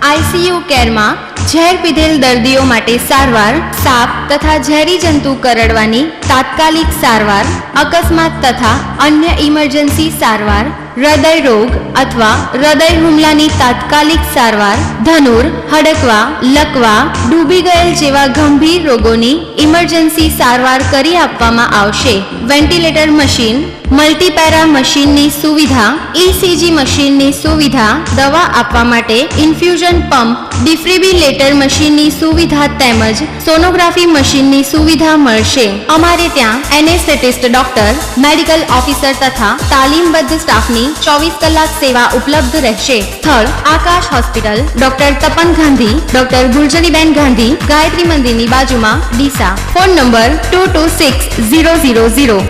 આઈસીયુ કેરમાં ઝેર પીધેલ દર્દીઓ માટે સારવાર, સાપ તથા ઝેરી જંતુ કરડવાની તાત્કાલિક સારવાર, અકસ્માત તથા અન્ય ઇમરજન્સી સારવાર, હૃદય રોગ અથવા હૃદય હુમલાની તાત્કાલિક સારવાર, ધનુર, હડકવા, લકવા, ડૂબી ગયેલ જેવા ગંભીર રોગોની ઇમરજન્સી સારવાર કરી આપવામાં આવશે. વેન્ટિલેટર મશીન, મલ્ટીપેરા મશીનની સુવિધા, ECG મશીનની સુવિધા, દવા આપવા માટે ઇન્ફ્યુઝન પંપ, ડિફ્રિબ્રિલેટર મશીનની સુવિધા તેમજ સોનોગ્રાફી મશીનની સુવિધા મળશે. અમારે ત્યાં એનેસ્થેટિસ્ટ ડોક્ટર, મેડિકલ ઓફિસર તથા તાલીમબદ્ધ સ્ટાફની 24 કલાક સેવા ઉપલબ્ધ રહેશે. સ્થળ Aakash hospital, doctor Tapan Gandhi, doctor Gurjariben Gandhi, Gayatri મંદિરની બાજુમાં, Deesa. Phone number 226000.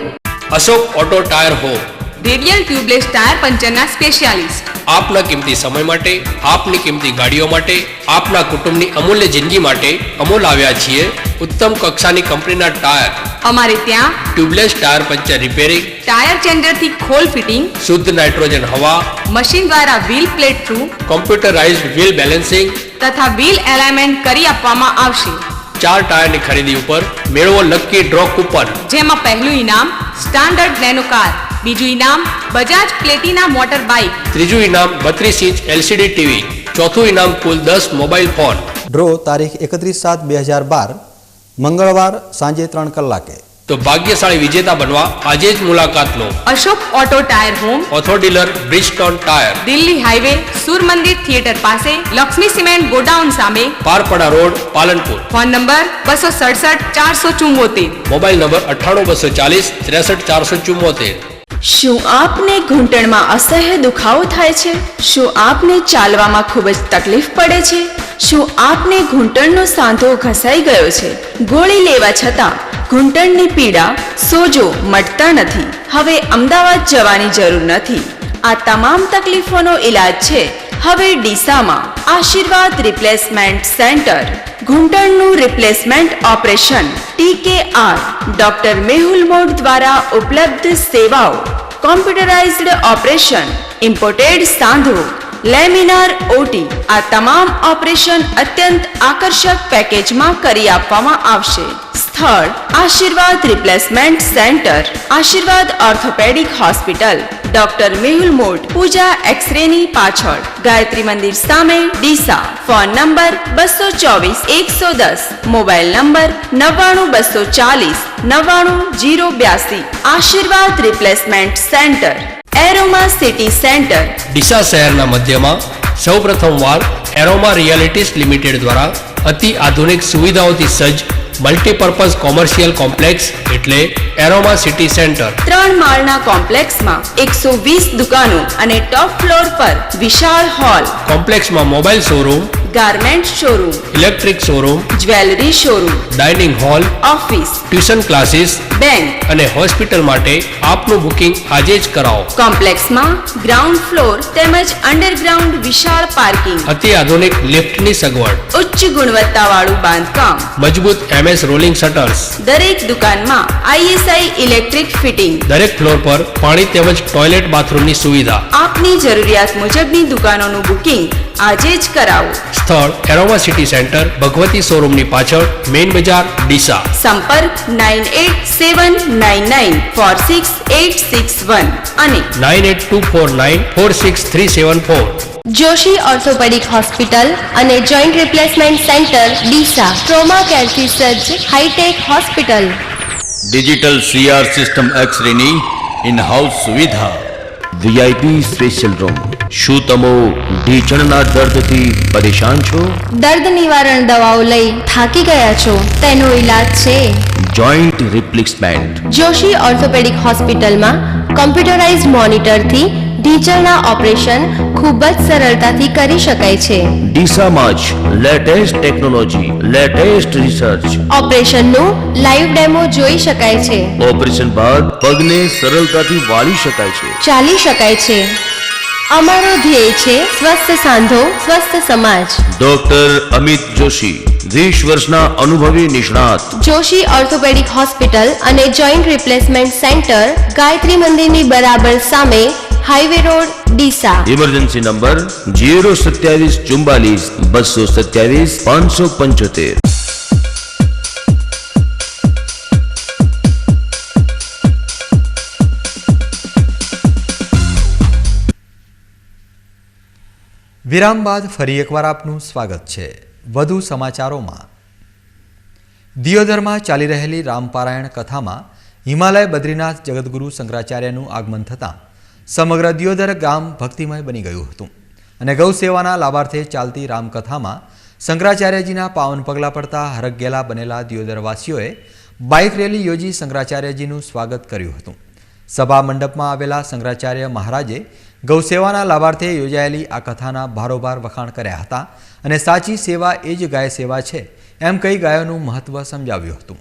Ashok auto tyre home, radial tubeless tyre પંચરના સ્પેશિયાલિસ્ટ. આપના કિંમતી સમય માટે, આપની કિંમતી ગાડીઓ માટે, આપના કુટુંબની અમૂલ્ય જિંદગી માટે અમો લાવ્યા છીએ ઉત્તમ કક્ષાની કંપનીના ટાયર. અમારે ત્યાં tubeless tyre puncture repairing, tyre ચેન્જરથી ખોલ ફિટિંગ, શુદ્ધ નાઇટ્રોજન હવા, મશીન દ્વારા wheel plate through, computerised wheel balancing તથા વ્હીલ એલાઇનમેન્ટ કરી આપવામાં આવશે. 4 ટાયરની ખરીદી ઉપર મેળવો લકી ડ્રો કૂપન, જેમાં પહેલું ઇનામ સ્ટાન્ડર્ડ નેનો કાર, બીજું ઇનામ બજાજ પ્લેટિના મોટર બાઇક, ત્રીજું ઇનામ 32 ઇંચ LCD ટીવી, ચોથું ઇનામ કુલ 10 મોબાઈલ ફોન. ડ્રો તારીખ 31/7/2012 મંગળવાર સાંજે 3 કલાકે. તો ભાગ્યશાળી વિજેતા બનવા આજે જ મુલાકાત લો. અશોક ઓટો ટાયર હોમ, ઓથો dealer, Bridgestone tyre, Delhi highway, Sur Mandir theatre પાસે, લક્ષ્મી સિમેન્ટ ગોડાઉન સામે, Parpada road, Palanpur. Phone number 267 474, mobile number 98 240 63 474. શું આપને ઘૂંટણમાં અસહ્ય દુખાવો થાય છે? શું આપને ચાલવામાં ખૂબ જ તકલીફ પડે છે? શું આપને ઘૂંટણનો સાંધો ઘસાઈ ગયો છે? ગોળી લેવા છતાં ઘૂંટણની પીડા, સોજો મટતા નથી? હવે અમદાવાદ જવાની જરૂર નથી. આ તમામ તકલીફોનો ઈલાજ છે હવે ડીસામાં. Ashirwad replacement centre. ઘૂંટણનું replacement operation TKR doctor Mehul Mod દ્વારા ઉપલબ્ધ સેવાઓ. કોમ્પ્યુટરાઇઝ્ડ ઓપરેશન, ઇમ્પોર્ટેડ સાંધો, લેમિનાર OT. આ તમામ ઓપરેશન અત્યંત આકર્ષક પેકેજમાં કરી આપવામાં આવશે. સ્થળ Ashirwad replacement centre, Ashirwad orthopaedic hospital, doctor Mehul Mod, Pooja એક્સરેની પાછળ, ગાયત્રી મંદિર સામે, Deesa. Phone number 224 110, mobile number 99 240 99082. Ashirwad replacement centre, aroma city centre. Deesa શહેરના મધ્યમાં સૌપ્રથમવાર એરોમા રિયાલિટીઝ લિમિટેડ દ્વારા અતિ આધુનિક સુવિધાઓથી સજ્જ મલ્ટીપર્પઝ કોમર્શિયલ કોમ્પ્લેક્સ એટલે એરોમા સિટી સેન્ટર. 3 માળના કોમ્પ્લેક્સમાં 120 દુકાનો અને ટોપ ફ્લોર પર વિશાળ હોલ. કોમ્પ્લેક્સમાં mobile showroom, garment showroom, electric showroom, jewellery showroom, dining hall, office, tuition classes, bank અને હોસ્પિટલ માટે આપનું બુકિંગ આજે જ કરાવો. કોમ્પ્લેક્સમાં ગ્રાઉન્ડ ફ્લોર તેમજ અંડરગ્રાઉન્ડ વિશાળ પાર્કિંગ, અતિ આધુનિક લિફ્ટની સગવડ, ઉચ્ચ ગુણવત્તાવાળું બાંધકામ, મજબૂત MS રોલિંગ શટર્સ, દરેક દુકાનમાં ISI ઇલેક્ટ્રિક ફિટિંગ, દરેક ફ્લોર પર પાણી તેમજ ટોયલેટ બાથરૂમની સુવિધા. આપની જરૂરિયાત મુજબની દુકાનોનું બુકિંગ આજે જ કરાવો. સ્થળ એરોમા સિટી સેન્ટર, ભગવતી શોરૂમની પાછળ, મેઇન બજાર, ડીસા. સંપર્ક 9879946861 અને 9824946374. જોશી ઓર્થોપેડિક હોસ્પિટલ અને joint replacement centre Deesa. Trauma કેરથી સજ્જ hi-tech hospital. Digital CR system એક્સરેની ઇન હાઉસ સુવિધા, VIP સ્પેશિયલ રૂમ. શું તમે ઢીંચણના દર્દથી પરેશાન છો? દર્દ નિવારણ દવાઓ લઈ થાકી ગયા છો? તેનો ઈલાજ છે જોઈન્ટ રિપ્લેસમેન્ટ. જોશી ઓર્થોપેડિક હોસ્પિટલમાં કમ્પ્યુટરાઇઝ્ડ મોનિટરથી ઢીંચણના ઓપરેશન ખૂબ જ સરળતાથી કરી શકાય છે. ડીસામાં જ લેટેસ્ટ ટેકનોલોજી, લેટેસ્ટ રિસર્ચ. ઓપરેશનનું લાઈવ ડેમો જોઈ શકાય છે. ઓપરેશન બાદ પગને સરળતાથી વાળી શકાય છે, ચાલી શકાય છે. અમારો ધ્યેય છે સ્વસ્થ સાંધો, સ્વસ્થ સમાજ. ડોક્ટર અમિત જોશી, 20 વર્ષના અનુભવી નિષ્ણાત. જોશી ઓર્થોપેડિક હોસ્પિટલ અને જોઈન્ટ રિપ્લેસમેન્ટ સેન્ટર, ગાયત્રી મંદિરની બરાબર સામે, highway road, Deesa. Emergency number 027 44 227 575. વિરામ બાદ ફરી એકવાર આપનું સ્વાગત છે. વધુ સમાચારોમાં, દિયોદરમાં ચાલી રહેલી રામપારાયણ કથામાં હિમાલય બદ્રીનાથ જગતગુરુ શંકરાચાર્યનું આગમન થતાં સમગ્ર દિયોદર ગામ ભક્તિમય બની ગયું હતું અને ગૌ સેવાના લાભાર્થે ચાલતી રામકથામાં શંકરાચાર્યજીના પાવન પગલાં પડતા હરખઘેલા બનેલા દિયોદરવાસીઓએ બાઇક રેલી યોજી શંકરાચાર્યજીનું સ્વાગત કર્યું હતું. સભા મંડપમાં આવેલા શંકરાચાર્ય મહારાજે ગૌસેવાના લાભાર્થે યોજાયેલી આ કથાના ભારોભાર વખાણ કર્યા હતા અને સાચી સેવા એ જ ગાય સેવા છે એમ કહી ગાયોનું મહત્વ સમજાવ્યું હતું.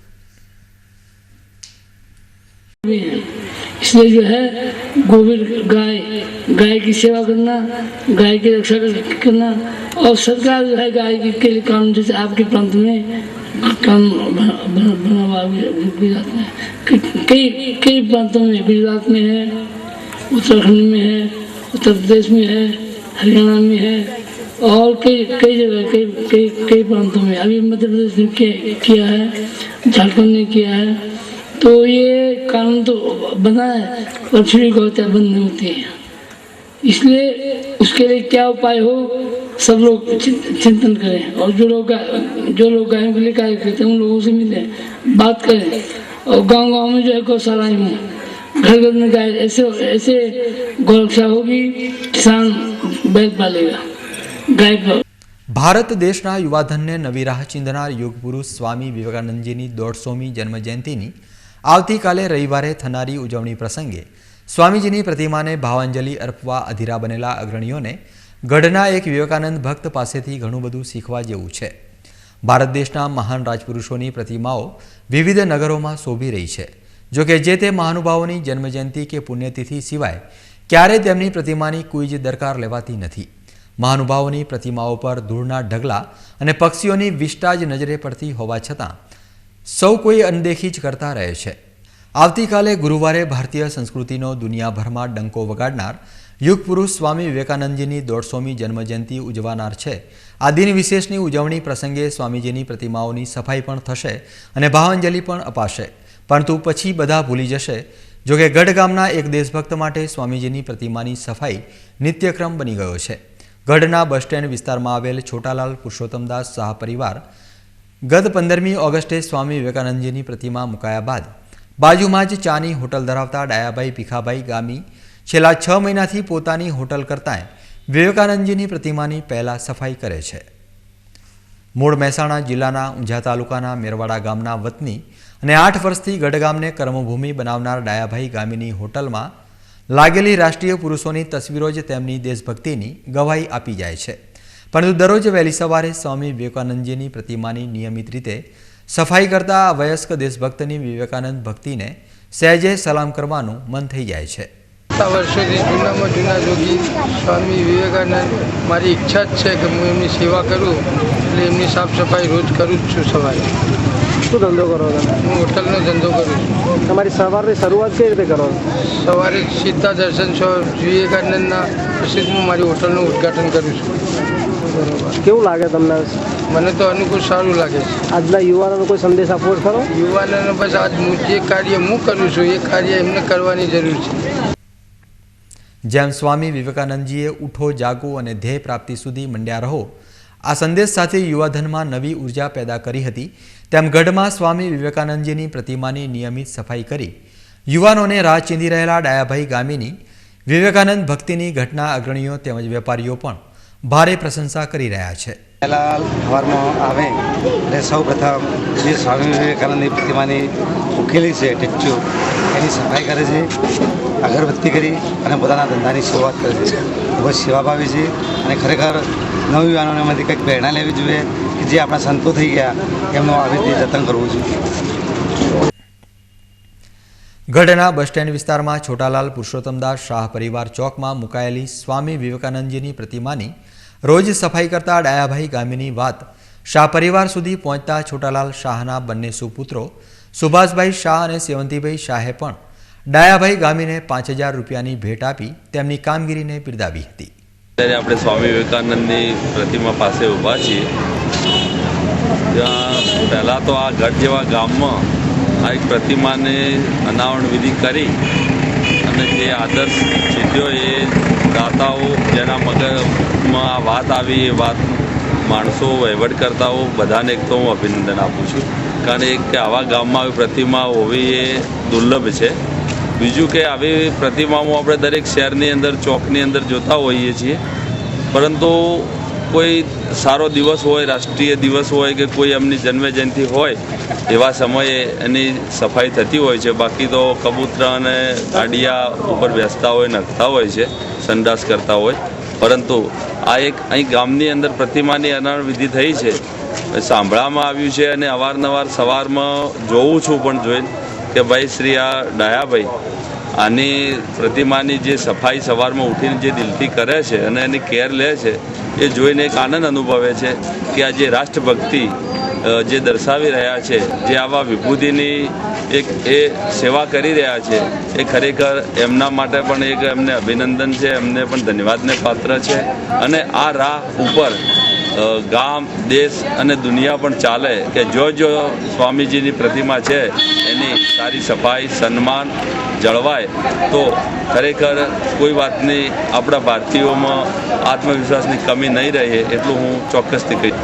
इसलिए जो है गोबर गाय की सेवा करना, गाय की रक्षा करना, और सरकार जो है गाय के लिए कानून, जैसे आपके प्रांत में कानून बना हुआ गुजरात में, कई प्रांतों में, गुजरात में है, उत्तराखंड में है, उत्तर प्रदेश में है, हरियाणा में है, और कई जगह कई प्रांतों में. अभी मध्य प्रदेश ने किया है, झारखंड ने किया है. तो ये कानून तो बना है पर फिर गौहत्या बंद नहीं होती है. इसलिए उसके लिए क्या उपाय हो, सब लोग चिंतन करें, और जो लोग गायों के लिए कार्य करते हैं उन लोगों से मिलें, बात करें, और गांव-गांव में जो है गौशालाएं हों, घर-घर में गाय, ऐसे गौरक्षा होगी, किसान बैल पालेगा, गाय पर. ભારત દેશના યુવાધનને નવી રાહ ચીંધનાર યુગ પુરુષ સ્વામી વિવેકાનંદજીની 150મી જન્મજયંતિની આવતીકાલે રવિવારે થનારી ઉજવણી પ્રસંગે સ્વામીજીની પ્રતિમાને ભાવાંજલિ અર્પવા અધીરા બનેલા અગ્રણીઓને ગઢના એક વિવેકાનંદ ભક્ત પાસેથી ઘણું બધું શીખવા જેવું છે. ભારત દેશના મહાન રાજપુરુષોની પ્રતિમાઓ વિવિધ નગરોમાં શોભી રહી છે. જોકે જે તે મહાનુભાવોની જન્મજયંતિ કે પુણ્યતિથિ સિવાય ક્યારે તેમની પ્રતિમાની કોઈ જ દરકાર લેવાતી નથી. મહાનુભાવોની પ્રતિમાઓ પર ધૂળના ઢગલા અને પક્ષીઓની વિષ્ટા જ નજરે પડતી હોવા છતાં સૌ કોઈ અનદેખી જ કરતા રહે છે. આવતીકાલે ગુરુવારે ભારતીય સંસ્કૃતિનો દુનિયાભરમાં ડંકો વગાડનાર યુગ પુરુષ સ્વામી વિવેકાનંદજીની 150મી જન્મજયંતિ ઉજવાનાર છે. આ દિન વિશેષની ઉજવણી પ્રસંગે સ્વામીજીની પ્રતિમાઓની સફાઈ પણ થશે અને ભાવાંજલિ પણ અપાશે. પરંતુ પછી બધા ભૂલી જશે. જોકે ગઢ ગામના એક દેશભક્ત માટે સ્વામીજીની પ્રતિમાની સફાઈ નિત્યક્રમ બની ગયો છે. ગઢના બસ સ્ટેન્ડ વિસ્તારમાં આવેલ છોટાલાલ પુરુષોત્તમદાસ શાહ પરિવાર ગત 15મી ઓગસ્ટે સ્વામી વિવેકાનંદજીની પ્રતિમા મુકાયા બાદ બાજુમાં જ ચાની હોટલ ધરાવતા ડાયાભાઈ ભીખાભાઈ ગામી છેલ્લા 6 મહિનાથી પોતાની હોટલ કરતાં વિવેકાનંદજીની પ્રતિમાની પહેલા સફાઈ કરે છે. મૂળ મહેસાણા જિલ્લાના ઊંઝા તાલુકાના મેરવાડા ગામના વતની અને 8 વર્ષથી ગઢ ગામને કર્મભૂમિ બનાવનાર ડાયાભાઈ ગામીની હોટલમાં લાગેલી રાષ્ટ્રીય પુરુષોની તસવીરો જ તેમની દેશભક્તિની ગવાહી આપી જાય છે. પરંતુ દરરોજ વહેલી સવારે સ્વામી વિવેકાનંદજીની પ્રતિમાની નિયમિત રીતે સફાઈ કરતા આ વયસ્ક દેશભક્તની વિવેકાનંદ ભક્તિને સહેજે સલામ કરવાનું મન થઈ જાય છે. વર્ષોથી જૂનામાં જૂના યોગી સ્વામી વિવેકાનંદ મારી ઈચ્છા જ છે કે હું એમની સેવા કરું, એટલે એમની સાફ સફાઈ રોજ કરું જ છું. સવારે શું ધંધો કરો તમે? હું હોટલનો ધંધો કરું છું. તમારી સવારની શરૂઆત કઈ રીતે કરો? સવારે સીતા દર્શન વિવેકાનંદના પ્રસિદ્ધમાં મારી હોટલનું ઉદ્ઘાટન કરું છું. બરોબર. કેવું લાગે તમને? મને તો અનુકૂળ સારું લાગે છે. આજના યુવાનોનો કોઈ સંદેશ આપવો ખરો? યુવાનોને બસ આજ જે કાર્ય હું કરું છું એ કાર્ય એમને કરવાની જરૂર છે. જેમ સ્વામી વિવેકાનંદજીએ ઉઠો જાગો અને ધ્યેય પ્રાપ્તિ સુધી મંડ્યા રહો આ સંદેશ સાથે યુવાધનમાં નવી ઉર્જા પેદા કરી હતી, તેમ ગઢમાં સ્વામી વિવેકાનંદજીની પ્રતિમાની નિયમિત સફાઈ કરી યુવાનોને રાહ ચીંધી રહેલા ડાયાભાઈ ગામીની વિવેકાનંદ ભક્તિની ઘટના અગ્રણીઓ તેમજ વેપારીઓ પણ ભારે પ્રશંસા કરી રહ્યા છે. પહેલાં સવારમાં આવે એટલે સૌ પ્રથમ જે સ્વામી વિવેકાનંદની પ્રતિમાની મૂકેલી છે ટેચ્યુ એની સફાઈ કરે છે, અગરબત્તી કરી અને પોતાના ધંધાની શરૂઆત કરે છે. ખૂબ જ સેવાભાવી છે અને ખરેખર નવયુવાનોને એમાંથી કંઈક પ્રેરણા લેવી જોઈએ કે જે આપણા સંતો થઈ ગયા એમનું આવી રીતે જતન કરવું જોઈએ. ગઢના બસ સ્ટેન્ડ વિસ્તારમાં છોટાલાલ પુરુષોત્તમદાસ શાહ પરિવાર ચોકમાં મુકાયેલી સ્વામી વિવેકાનંદજીની પ્રતિમાની રોજ સફાઈ કરતા ડાયાભાઈ ગામીની વાત શાહ પરિવાર સુધી પહોંચતા છોટાલાલ શાહના બંને સુપુત્રો સુભાષભાઈ શાહ અને સેવંતીભાઈ શાહે પણ ડાયાભાઈ ગામીને 5000 રૂપિયાની ભેટ આપી તેમની કામગીરીને બિરદાવી હતી. અત્યારે આપણે સ્વામી વિવેકાનંદની પ્રતિમા પાસે ઊભા છીએ. ત્યાં પહેલાં તો આ ગઢ જેવા ગામમાં આ એક પ્રતિમાને અનાવરણ વિધિ કરી અને જે આદર્શ સિદ્ધિઓ એ દાતાઓ જેના મગજમાં આ વાત આવી એ વાત માણસો વહીવટકર્તાઓ બધાને એક તો હું અભિનંદન આપું છું, કારણ કે આવા ગામમાં આવી પ્રતિમા હોવી એ દુર્લભ છે. બીજું કે આવી પ્રતિમાઓ આપણે દરેક શહેરની અંદર ચોકની અંદર જોતા હોઈએ છીએ, પરંતુ કોઈ સારો દિવસ હોય, રાષ્ટ્રીય દિવસ હોય કે કોઈ એમની જન્મજયંતિ હોય એવા સમયે એની સફાઈ થતી હોય છે. બાકી તો કબૂતરા અને ગાડિયા ઉપર બેસતા હોય, નખતા હોય છે, સંડાસ કરતા હોય. પરંતુ આ એક અહીં ગામની અંદર પ્રતિમાની અનાવરણ વિધિ થઈ છે, સાંભળવામાં આવ્યું છે અને અવારનવાર સવારમાં જોઉં છું પણ જોઈને કે ભાઈ શ્રી આ ડાયાભાઈ આની પ્રતિમાની જે સફાઈ સવારમાં ઉઠીને જે દિલથી કરે છે અને એની કેર લે છે એ જોઈને એક આનંદ અનુભવે છે કે આ જે રાષ્ટ્રભક્તિ જે દર્શાવી રહ્યા છે, જે આવા વિભૂતિની એક એ સેવા કરી રહ્યા છે, એ ખરેખર એમના માટે પણ એક એમને અભિનંદન છે, એમને પણ ધન્યવાદને પાત્ર છે. અને આ રાહ ઉપર ગામ, દેશ અને દુનિયા પણ ચાલે કે જો સ્વામીજીની પ્રતિમા છે એની સારી સફાઈ સન્માન જળવાય તો ખરેખર કોઈ વાતની આપણા ભારતીયોમાં આત્મવિશ્વાસની કમી નહીં રહે એટલું હું ચોક્કસથી કહીશ.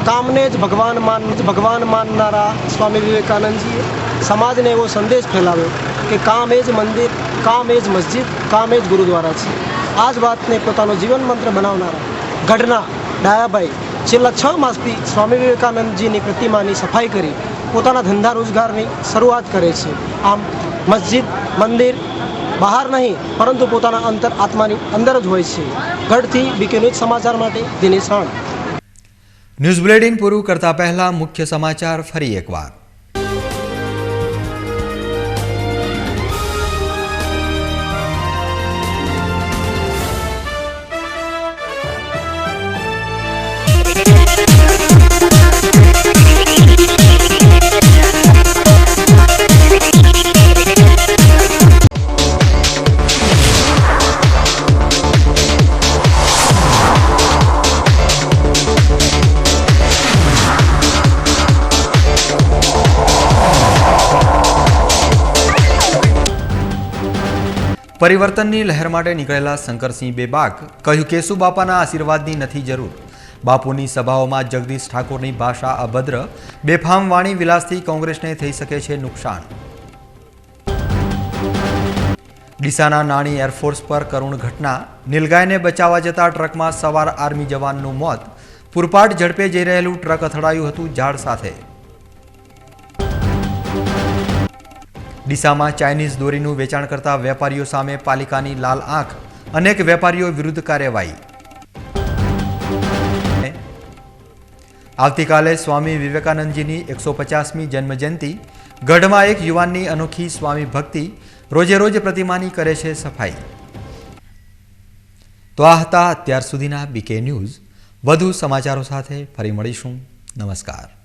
કામને જ ભગવાન માનનારા સ્વામી વિવેકાનંદજીએ સમાજને એવો સંદેશ ફેલાવ્યો કે કામ એ જ મંદિર, કામ એ જ મસ્જિદ, કામ એ જ ગુરુદ્વારા છે. આ જ વાતને પોતાનો જીવન મંત્ર બનાવનારા ગઢના ડાયાભાઈ છેલ્લા 6 માસથી સ્વામી વિવેકાનંદજીની પ્રતિમાની સફાઈ કરી પોતાના ધંધા રોજગારની શરૂઆત કરે છે. આમ મસ્જિદ, મંદિર બહાર નહીં પરંતુ પોતાના અંતર આત્માની અંદર જ હોય છે. ગઢથી બીકે ન્યૂઝ સમાચાર માટે દિનેશ રાણ. ન્યૂઝ બુલેટિન પૂરું કરતા પહેલા મુખ્ય સમાચાર ફરી એકવાર. પરિવર્તનની લહેર માટે નીકળેલા શંકરસિંહ બેબાક કહ્યું કેશુબાપાના આશીર્વાદની નથી જરૂર. બાપુની સભાઓમાં જગદીશ ઠાકોરની ભાષા અભદ્ર, બેફામ વાણી વિલાસથી કોંગ્રેસને થઈ શકે છે નુકસાન. ડીસાના નાણી એરફોર્સ પર કરુણ ઘટના, નીલગાયને બચાવવા જતા ટ્રકમાં સવાર આર્મી જવાનનું મોત. પૂરપાટ ઝડપે જઈ રહેલું ટ્રક અથડાયું હતું ઝાડ સાથે. ડીસામાં ચાઇનીઝ દોરીનું વેચાણ કરતા વેપારીઓ સામે પાલિકાની લાલ આંખ, અનેક વેપારીઓ વિરુદ્ધ કાર્યવાહી. આવતીકાલે સ્વામી વિવેકાનંદજીની 150મી જન્મજયંતિ, ગઢમાં એક યુવાનની અનોખી સ્વામી ભક્તિ, રોજે રોજ પ્રતિમાની કરે છે સફાઈ. તો આ હતા અત્યાર સુધીના બીકે ન્યૂઝ. વધુ સમાચારો સાથે ફરી મળીશું. નમસ્કાર.